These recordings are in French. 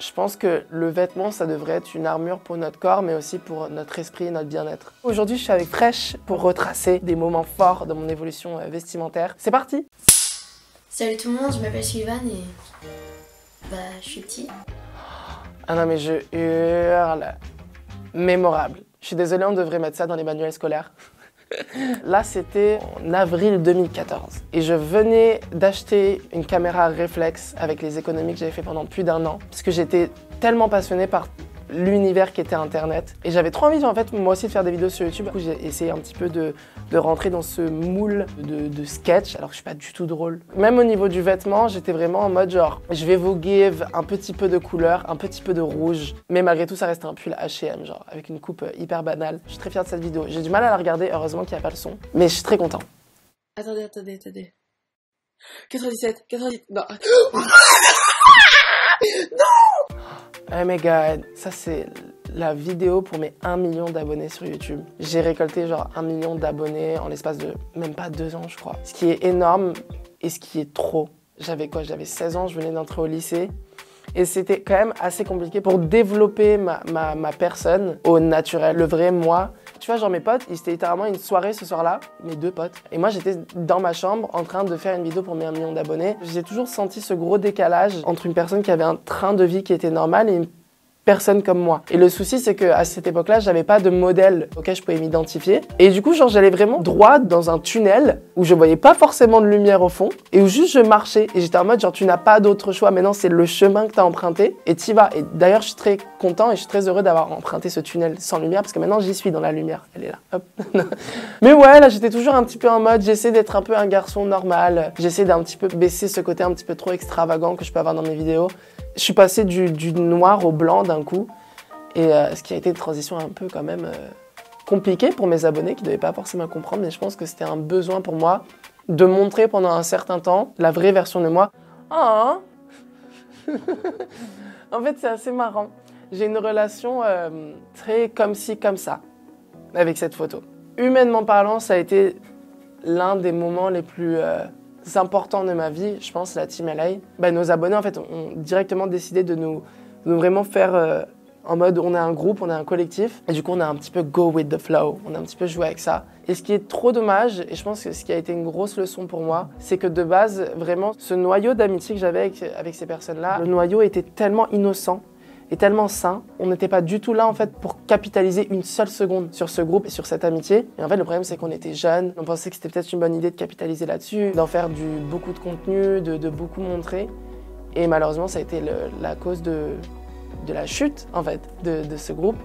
Je pense que le vêtement, ça devrait être une armure pour notre corps, mais aussi pour notre esprit et notre bien-être. Aujourd'hui, je suis avec Fresh pour retracer des moments forts de mon évolution vestimentaire. C'est parti! Salut tout le monde, je m'appelle Sylvain et je suis petit. Ah non mais je hurle. Mémorable. Je suis désolée, on devrait mettre ça dans les manuels scolaires. Là, c'était en avril 2014. Et je venais d'acheter une caméra réflexe avec les économies que j'avais fait pendant plus d'1 an. Parce que j'étais tellement passionnée par l'univers qui était Internet. Et j'avais trop envie, en fait, moi aussi, de faire des vidéos sur YouTube. Du coup, j'ai essayé un petit peu de rentrer dans ce moule de sketch, alors que je suis pas du tout drôle. Même au niveau du vêtement, j'étais vraiment en mode genre, je vais vous give un petit peu de couleur, un petit peu de rouge. Mais malgré tout, ça restait un pull H&M, genre, avec une coupe hyper banale. Je suis très fière de cette vidéo. J'ai du mal à la regarder, heureusement qu'il n'y a pas le son. Mais je suis très content. Attendez. 97, non. Oh my god, ça c'est la vidéo pour mes 1 million d'abonnés sur YouTube. J'ai récolté genre 1 million d'abonnés en l'espace de même pas 2 ans, je crois. Ce qui est énorme et ce qui est trop. J'avais 16 ans, je venais d'entrer au lycée. Et c'était quand même assez compliqué pour développer ma personne au naturel, le vrai moi. Tu vois, genre mes potes, c'était littéralement une soirée ce soir-là, mes 2 potes. Et moi, j'étais dans ma chambre en train de faire une vidéo pour mes 1 million d'abonnés. J'ai toujours senti ce gros décalage entre une personne qui avait un train de vie qui était normal et une personne comme moi. Et le souci, c'est qu'à cette époque-là, j'avais pas de modèle auquel je pouvais m'identifier. Et du coup, genre, j'allais vraiment droit dans un tunnel où je voyais pas forcément de lumière au fond et où juste je marchais. Et j'étais en mode, genre, tu n'as pas d'autre choix. Maintenant, c'est le chemin que tu as emprunté et t'y vas. Et d'ailleurs, je suis très content et je suis très heureux d'avoir emprunté ce tunnel sans lumière parce que maintenant, j'y suis dans la lumière. Elle est là. Hop. Mais ouais, là, j'étais toujours un petit peu en mode, j'essaie d'être un peu un garçon normal. J'essaie d'un petit peu baisser ce côté un petit peu trop extravagant que je peux avoir dans mes vidéos. Je suis passé du noir au blanc d'un coup, et ce qui a été une transition un peu quand même compliquée pour mes abonnés qui ne devaient pas forcément comprendre, mais je pense que c'était un besoin pour moi de montrer pendant un certain temps la vraie version de moi. Oh. En fait, c'est assez marrant. J'ai une relation très comme ci, comme ça avec cette photo. Humainement parlant, ça a été l'un des moments les plus important de ma vie, je pense, la Team LA. Nos abonnés, en fait, ont directement décidé de nous vraiment faire en mode on est un groupe, on est un collectif. Et du coup, on a un petit peu go with the flow. On a un petit peu joué avec ça. Et ce qui est trop dommage, et je pense que ce qui a été une grosse leçon pour moi, c'est que de base, vraiment, ce noyau d'amitié que j'avais avec ces personnes-là, le noyau était tellement innocent et tellement sain. On n'était pas du tout là en fait pour capitaliser une seule seconde sur ce groupe et sur cette amitié. Et en fait le problème c'est qu'on était jeunes, on pensait que c'était peut-être une bonne idée de capitaliser là-dessus, d'en faire beaucoup de contenu, de beaucoup montrer. Et malheureusement ça a été la cause de la chute en fait de ce groupe.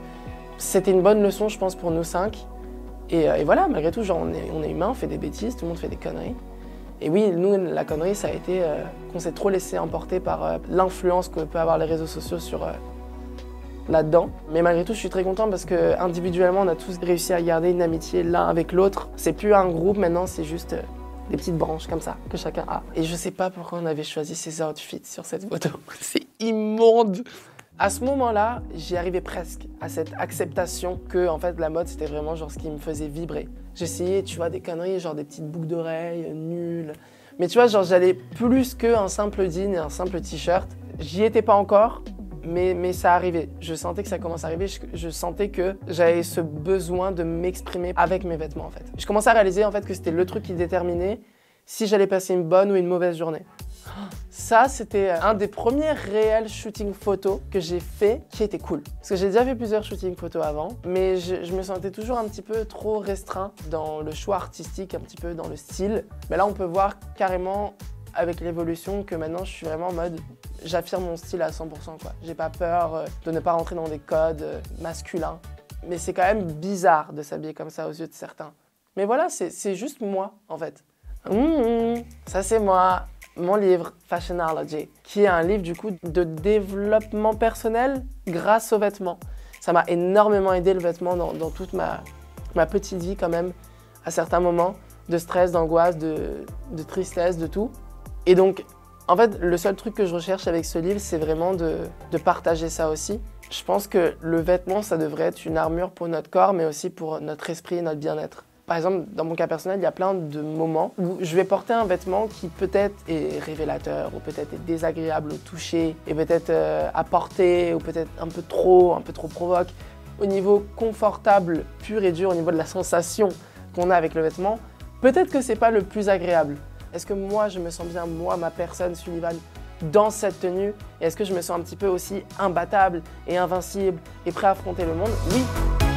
C'était une bonne leçon je pense pour nous 5. Et voilà, malgré tout genre on est humain, on fait des bêtises, tout le monde fait des conneries. Et oui, nous, la connerie, ça a été qu'on s'est trop laissé emporter par l'influence que peut avoir les réseaux sociaux sur là-dedans. Mais malgré tout, je suis très content parce que individuellement, on a tous réussi à garder une amitié l'un avec l'autre. C'est plus un groupe maintenant, c'est juste des petites branches comme ça que chacun a. Et je sais pas pourquoi on avait choisi ces outfits sur cette photo. C'est immonde. À ce moment-là, j'y arrivais presque à cette acceptation que en fait la mode c'était vraiment genre ce qui me faisait vibrer. J'essayais, tu vois, des conneries, genre des petites boucles d'oreilles nulles. Mais tu vois, genre j'allais plus qu'un simple jean et un simple t-shirt. J'y étais pas encore, mais ça arrivait. Je sentais que ça commençait à arriver. Je sentais que j'avais ce besoin de m'exprimer avec mes vêtements en fait. Je commençais à réaliser en fait que c'était le truc qui déterminait si j'allais passer une bonne ou une mauvaise journée. Ça, c'était un des premiers réels shootings photos que j'ai fait qui était cool. Parce que j'ai déjà fait plusieurs shootings photos avant, mais je me sentais toujours un petit peu trop restreint dans le choix artistique, un petit peu dans le style. Mais là, on peut voir carrément avec l'évolution que maintenant, je suis vraiment en mode j'affirme mon style à 100%, quoi. J'ai pas peur de ne pas rentrer dans des codes masculins. Mais c'est quand même bizarre de s'habiller comme ça aux yeux de certains. Mais voilà, c'est juste moi, en fait. Ça, c'est moi. Mon livre, Fashionology, qui est un livre du coup de développement personnel grâce aux vêtements. Ça m'a énormément aidé le vêtement dans toute ma petite vie quand même, à certains moments, de stress, d'angoisse, de tristesse, de tout. Et donc, en fait, le seul truc que je recherche avec ce livre, c'est vraiment de partager ça aussi. Je pense que le vêtement, ça devrait être une armure pour notre corps, mais aussi pour notre esprit et notre bien-être. Par exemple, dans mon cas personnel, il y a plein de moments où je vais porter un vêtement qui peut-être est révélateur ou peut-être est désagréable au toucher et peut-être à porter ou peut-être un peu trop provoque. Au niveau confortable, pur et dur, au niveau de la sensation qu'on a avec le vêtement, peut-être que c'est pas le plus agréable. Est-ce que moi, je me sens bien, moi, ma personne, Sullivan, dans cette tenue? Et est-ce que je me sens un petit peu aussi imbattable et invincible et prêt à affronter le monde? Oui.